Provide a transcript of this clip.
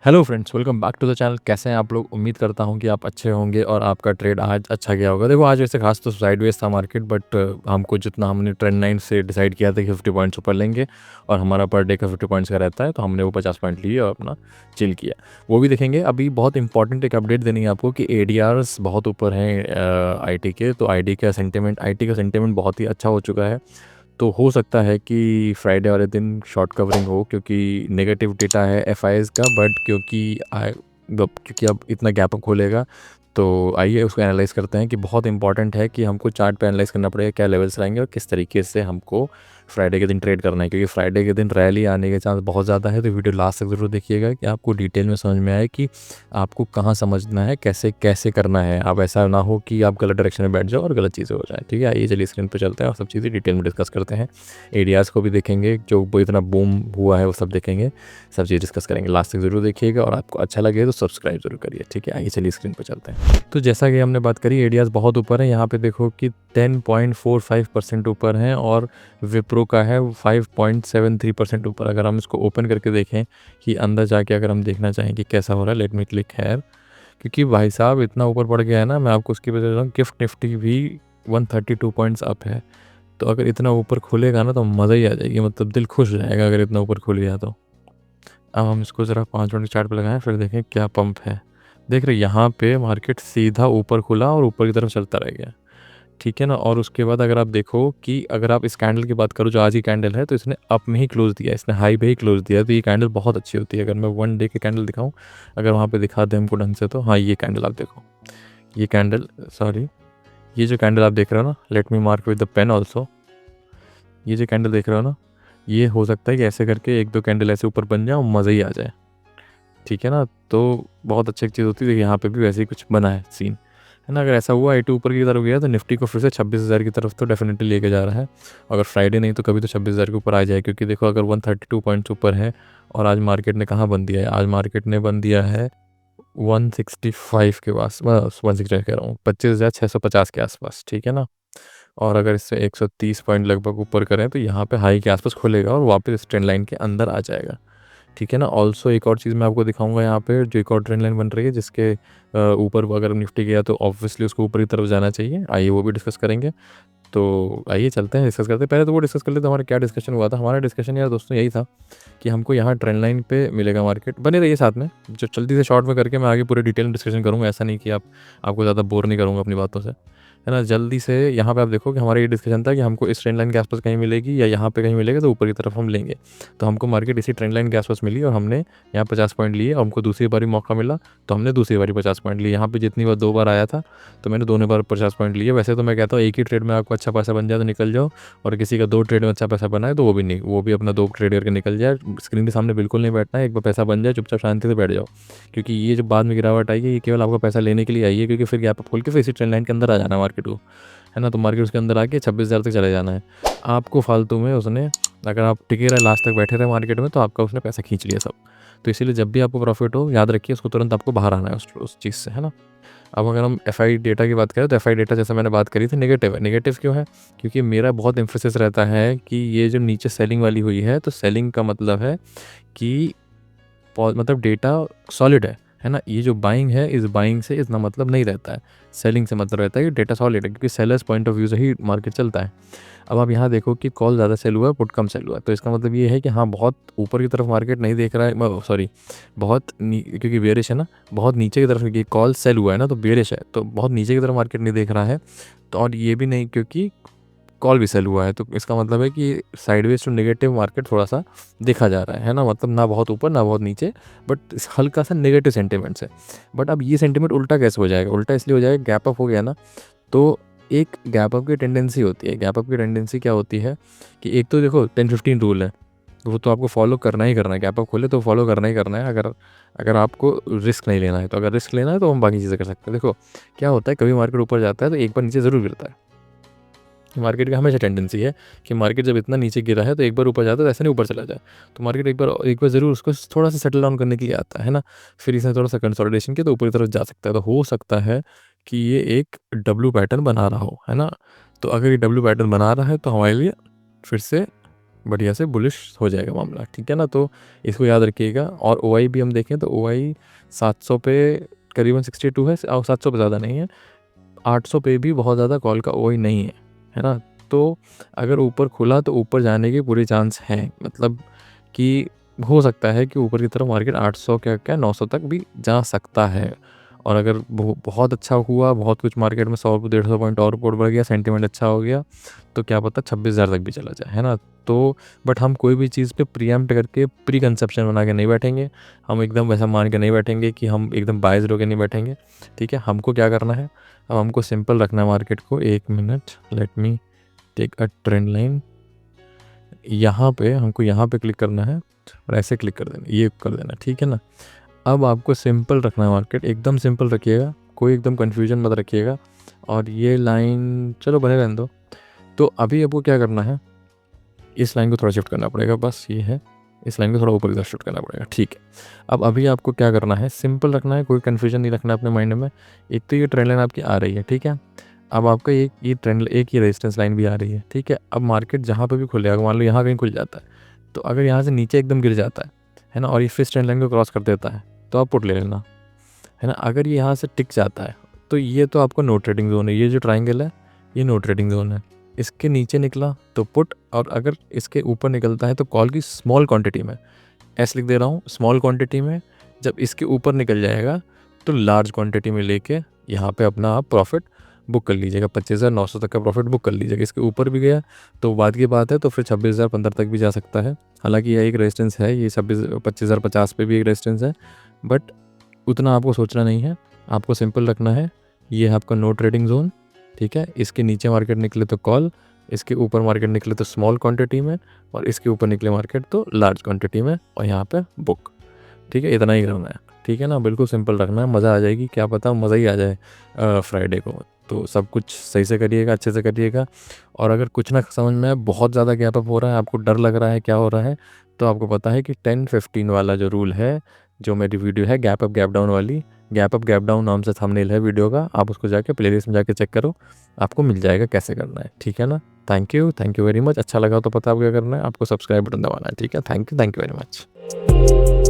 Hello friends, welcome back to the channel. कैसे हैं आप लोग? उम्मीद करता हूं कि आप अच्छे होंगे और आपका ट्रेड आज अच्छा गया होगा। देखो, आज वैसे खास तो साइडवेज था मार्केट, बट हमको जितना हमने ट्रेंड लाइन से डिसाइड किया था कि 50 पॉइंट्स ऊपर लेंगे और हमारा पर डे का 50 पॉइंट्स का रहता है, तो हमने वो 50 पॉइंट लिए और अपना चिल किया। वो भी देखेंगे। अभी बहुत इंपॉर्टेंट एक अपडेट देनी है आपको कि एडीआरस बहुत ऊपर हैं आईटी के। तो आईटी का सेंटिमेंट बहुत ही अच्छा हो चुका है। तो हो सकता है कि फ्राइडे वाले दिन शॉर्ट कवरिंग हो, क्योंकि नेगेटिव डेटा है एफआईज का। बट क्योंकि अब इतना गैप अप खोलेगा, तो आइए उसको एनालाइज करते हैं कि बहुत इंपॉर्टेंट है कि हमको चार्ट पे एनालाइज करना पड़ेगा क्या लेवल्स रहेंगे और किस तरीके से हमको फ्राइडे के दिन ट्रेड करना है, क्योंकि फ्राइडे के दिन रैली आने के चांस बहुत ज़्यादा है। तो वीडियो लास्ट तक ज़रूर देखिएगा कि आपको डिटेल में समझ में आए कि आपको कहाँ समझना है, कैसे कैसे करना है। अब ऐसा ना हो कि आप गलत डायरेक्शन में बैठ जाओ और गलत चीज़ें हो जाए। ठीक है, आइए चलिए स्क्रीन पर चलते हैं और सब चीज़ें डिटेल में डिस्कस करते हैं। एरियाज़ को भी देखेंगे, जो वो इतना बूम हुआ है वो सब देखेंगे, सब चीज़ डिस्कस करेंगे। लास्ट तक ज़रूर देखिएगा और आपको अच्छा लगे तो सब्सक्राइब जरूर करिए। ठीक है, आइए चलिए स्क्रीन पर चलते हैं। तो जैसा कि हमने बात करी, एरियाज़ बहुत ऊपर है। यहाँ पे देखो कि 10.45% ऊपर हैं और विप्रो का है 5.73% ऊपर। अगर हम इसको ओपन करके देखें कि अंदर जाके अगर हम देखना चाहें कि कैसा हो रहा है, लेट मी क्लिक हेयर। क्योंकि भाई साहब इतना ऊपर बढ़ गया है ना, मैं आपको उसकी वजह से गिफ्ट निफ्टी भी 132 पॉइंट्स अप है। तो अगर इतना ऊपर खुलेगा ना तो मज़ा ही आ जाएगी, मतलब दिल खुश हो जाएगा अगर इतना ऊपर खुल गया तो। अब हम इसको ज़रा 5 मिनट चार्ट पे लगाएं, फिर देखें क्या पंप है। देख रहे, यहाँ पे मार्केट सीधा ऊपर खुला और ऊपर की तरफ चलता रह गया। ठीक है ना। और उसके बाद अगर आप देखो कि अगर आप इस कैंडल की बात करो, जो आज की कैंडल है, तो इसने अप में ही क्लोज दिया, इसने हाई पे ही क्लोज दिया। तो ये कैंडल बहुत अच्छी होती है। अगर मैं वन डे की कैंडल दिखाऊं, अगर वहाँ पे दिखा दे हमको ढंग से, तो हाँ, ये कैंडल आप देखो। ये कैंडल, सॉरी, ये जो कैंडल आप देख रहे हो ना, let me mark with the pen also. ये जो कैंडल देख रहे हो ना, ये हो सकता है कि ऐसे करके एक दो कैंडल ऐसे ऊपर बन जाए और मज़ा ही आ जाए। ठीक है ना। तो बहुत अच्छी एक चीज़ होती है। यहाँ पे भी वैसे ही कुछ बना है सीन, है ना। अगर ऐसा हुआ आई ऊपर की तरफ गया तो निफ्टी को फिर से 26,000 की तरफ तो डेफिनेटली लेके जा रहा है। अगर फ्राइडे नहीं तो कभी तो 26,000 के ऊपर आ जाए, क्योंकि देखो अगर 132 पॉइंट्स ऊपर है और आज मार्केट ने कहाँ बंद दिया है, आज मार्केट ने बंद दिया है 165 के पास, बस 160 कह रहा हूँ, 25,650 के आसपास। ठीक है ना। और अगर इससे 130 पॉइंट लगभग ऊपर करें तो यहाँ पे हाई के आसपास खुलेगा और वापस इस ट्रेंड लाइन के अंदर आ जाएगा। ठीक है ना। ऑल्सो एक और चीज़ मैं आपको दिखाऊंगा यहाँ पे, जो एक और ट्रेंड लाइन बन रही है, जिसके ऊपर अगर निफ्टी गया तो ऑब्वियसली उसको ऊपर की तरफ जाना चाहिए। आइए वो भी डिस्कस करेंगे। तो आइए चलते हैं, डिस्कस करते हैं। पहले तो वो डिस्कस कर लेते हैं हमारा क्या डिस्कशन हुआ था। हमारा डिस्कशन यार दोस्तों यही था कि हमको यहाँ ट्रेंड लाइन पे मिलेगा मार्केट। बने रहिए साथ में, जो जल्दी से शॉर्ट में करके मैं आगे पूरे डिटेल में डिस्कशन करूँगा। ऐसा नहीं कि आपको ज़्यादा बोर नहीं करूँगा अपनी बातों से, है ना। जल्दी से यहाँ पे आप देखो कि हमारा ये डिस्कशन था कि हमको इस ट्रेंड लाइन के आसपास कहीं मिलेगी या यहाँ पे कहीं मिलेगा तो ऊपर की तरफ हम लेंगे। तो हमको मार्केट इसी ट्रेंड लाइन के आसपास मिली और हमने यहाँ 50 पॉइंट लिए। और हमको दूसरी बारी मौका मिला तो हमने दूसरी बारी 50 पॉइंट लिए। यहाँ पे जितनी बार 2 बार आया था तो मैंने दोनों बार 50 पॉइंट लिए। वैसे तो मैं कहता हूँ एक ही ट्रेड में आपको अच्छा पैसा बन जाए तो निकल जाओ, और किसी का 2 ट्रेड में अच्छा पैसा बना है तो वो भी नहीं, वो भी अपना 2 ट्रेड करके निकल जाए। स्क्रीन के सामने बिल्कुल नहीं बैठना है। एक बार पैसा बन जाए चुपचाप शांति से बैठ जाओ, क्योंकि ये जो बाद में गिरावट आई है ये केवल आपका पैसा लेने के लिए आई है, क्योंकि फिर गैप अप खोल के फिर इसी ट्रेंड लाइन के अंदर आ जाना मार्केट को, है ना। तो मार्केट उसके अंदर आके 26,000 तक चले जाना है आपको फालतू में उसने। अगर आप टिके रहे, लास्ट तक बैठे रहे मार्केट में, तो आपका उसने पैसा खींच लिया सब। तो इसीलिए जब भी आपको प्रॉफिट हो, याद रखिए उसको तुरंत आपको बाहर आना है उस चीज़ से, है ना। अब अगर हम एफआई डेटा की बात करें तो एफआई डेटा, जैसे मैंने बात करी थी, नेगेटिव है। नेगेटिव क्यों है? क्योंकि मेरा बहुत एम्फोसिस रहता है कि ये जो नीचे सेलिंग वाली हुई है, तो सेलिंग का मतलब है कि मतलब डेटा सॉलिड है ना। ये जो बाइंग है, इस बाइंग से इतना मतलब नहीं रहता है। सेलिंग से मतलब रहता है कि डेटा सॉलिड है, क्योंकि सेलर्स पॉइंट ऑफ व्यू से ही मार्केट चलता है। अब आप यहाँ देखो कि कॉल ज़्यादा सेल हुआ है, पुट कम सेल हुआ है। तो इसका मतलब ये है कि हाँ, बहुत ऊपर की तरफ मार्केट नहीं देख रहा है, सॉरी, क्योंकि बेरिश है ना, बहुत नीचे की तरफ, क्योंकि कॉल सेल हुआ है ना तो बेरिश है, तो बहुत नीचे की तरफ मार्केट नहीं देख रहा है। तो और ये भी नहीं, क्योंकि कॉल भी सेल हुआ है। तो इसका मतलब है कि साइडवेज टू नेगेटिव मार्केट थोड़ा सा देखा जा रहा है ना। मतलब ना बहुत ऊपर ना बहुत नीचे, बट हल्का सा नेगेटिव सेंटिमेंट्स है। बट अब ये सेंटिमेंट उल्टा कैसे हो जाएगा? उल्टा इसलिए हो जाएगा, गैप अप हो गया ना। तो एक गैप अप की टेंडेंसी होती है। गैप अप की टेंडेंसी क्या होती है कि एक तो देखो 10-15 रूल है, वो तो आपको फॉलो करना ही करना है। गैप अप खोले तो फॉलो करना ही करना है, अगर अगर आपको रिस्क नहीं लेना है तो। अगर रिस्क लेना है तो हम बाकी चीज़ें कर सकते हैं। देखो क्या होता है, कभी मार्केट ऊपर जाता है तो एक बार नीचे ज़रूर गिरता है। मार्केट का हमेशा टेंडेंसी है कि मार्केट जब इतना नीचे गिरा है तो एक बार ऊपर जाता है तो ऐसा नहीं ऊपर चला जाए। तो मार्केट एक बार ज़रूर उसको थोड़ा सा सेटल डाउन करने के लिए आता है ना। फिर इसने थोड़ा सा कंसोलिडेशन किया तो ऊपर की तरफ जा सकता है। तो हो सकता है कि ये एक डब्ल्यू पैटर्न बना रहा हो, है ना। तो अगर ये डब्ल्यू पैटर्न बना रहा है तो हमारे लिए फिर से बढ़िया से बुलिश हो जाएगा मामला, ठीक है ना। तो इसको याद रखिएगा। और OI भी हम देखें तो OI 700 पे करीबन 62 है, और 700 पे ज़्यादा नहीं है। 800 पे भी बहुत ज़्यादा कॉल का OI नहीं है ना। तो अगर ऊपर खुला तो ऊपर जाने की पूरी चांस है, मतलब कि हो सकता है कि ऊपर की तरफ मार्केट 800 क्या 900 तक भी जा सकता है। और अगर बहुत अच्छा हुआ, बहुत कुछ मार्केट में 100 150 पॉइंट और ऊपर बढ़ गया, सेंटीमेंट अच्छा हो गया, तो क्या पता 26,000 तक भी चला जाए, है ना। तो बट हम कोई भी चीज़ पे प्रीएम्प्ट करके प्री कंसेप्शन बना के नहीं बैठेंगे। हम एकदम वैसा मान के नहीं बैठेंगे कि हम एकदम बायस्ड होकर नहीं बैठेंगे, ठीक है। हमको क्या करना है, अब हमको सिंपल रखना है मार्केट को। 1 minute, let me take a trend line. यहाँ पे हमको यहाँ पे क्लिक करना है और ऐसे क्लिक कर देना, ये कर देना, ठीक है ना। अब आपको सिंपल रखना है मार्केट, एकदम सिंपल रखिएगा, कोई एकदम कन्फ्यूजन मत रखिएगा। और ये लाइन चलो बने रहने दो। तो अभी आपको क्या करना है, इस लाइन को थोड़ा शिफ्ट करना पड़ेगा, बस ये है। इस लाइन को थोड़ा ऊपर की तरफ शिफ्ट करना पड़ेगा, ठीक है। अब अभी आपको क्या करना है, सिंपल रखना है, कोई कन्फ्यूजन नहीं रखना है अपने माइंड में। एक तो ये ट्रेंड लाइन आपकी आ रही है, ठीक है। अब आपका ये ट्रेंड, एक ये रेजिस्टेंस लाइन भी आ रही है, ठीक है। अब मार्केट जहाँ पे भी खुलेगा, मान लो यहाँ कहीं खुल जाता है, तो अगर यहाँ से नीचे एकदम गिर जाता है ना, और ये फिर ट्रेंड लाइन को क्रॉस कर देता है, तो आप पुट ले लेना, है ना। अगर ये यहाँ से टिक जाता है तो ये तो आपको नो ट्रेडिंग जोन है, ये जो ट्राइंगल है ये नो ट्रेडिंग जोन है। इसके नीचे निकला तो पुट, और अगर इसके ऊपर निकलता है तो कॉल की स्मॉल क्वांटिटी में, ऐसे लिख दे रहा हूँ, स्मॉल क्वांटिटी में। जब इसके ऊपर निकल जाएगा तो लार्ज क्वांटिटी में लेके यहाँ पे अपना आप प्रॉफिट बुक कर लीजिएगा, 25,900 तक का प्रॉफिट बुक कर लीजिएगा। इसके ऊपर भी गया तो बाद की बात है, तो फिर 26,015 तक भी जा सकता है। हालांकि यह एक रेजिस्टेंस है, ये 25,050 पे भी एक रेजिस्टेंस है, बट उतना आपको सोचना नहीं है। आपको सिंपल रखना है, ये है आपका नो ट्रेडिंग जोन, ठीक है। इसके नीचे मार्केट निकले तो कॉल, इसके ऊपर मार्केट निकले तो स्मॉल क्वांटिटी में, और इसके ऊपर निकले मार्केट तो लार्ज क्वांटिटी में, और यहाँ पे बुक, ठीक है। इतना ही करना है, ठीक है ना। बिल्कुल सिंपल रखना है, मज़ा आ जाएगी, क्या पता मज़ा ही आ जाए फ्राइडे को। तो सब कुछ सही से करिएगा, अच्छे से करिएगा। और अगर कुछ ना समझ में आए, बहुत ज़्यादा गैप अप हो रहा है, आपको डर लग रहा है क्या हो रहा है, तो आपको पता है कि 10-15 वाला जो रूल है, जो मेरी वीडियो है गैप अप गैप डाउन वाली, गैप अप गैप डाउन नाम से थंबनेल है वीडियो का, आप उसको जाके प्लेलिस्ट में जाके चेक करो, आपको मिल जाएगा कैसे करना है, ठीक है ना। Thank you very much. अच्छा लगा तो पता आपको क्या करना है, आपको सब्सक्राइब बटन दबाना है, ठीक है। Thank you very much.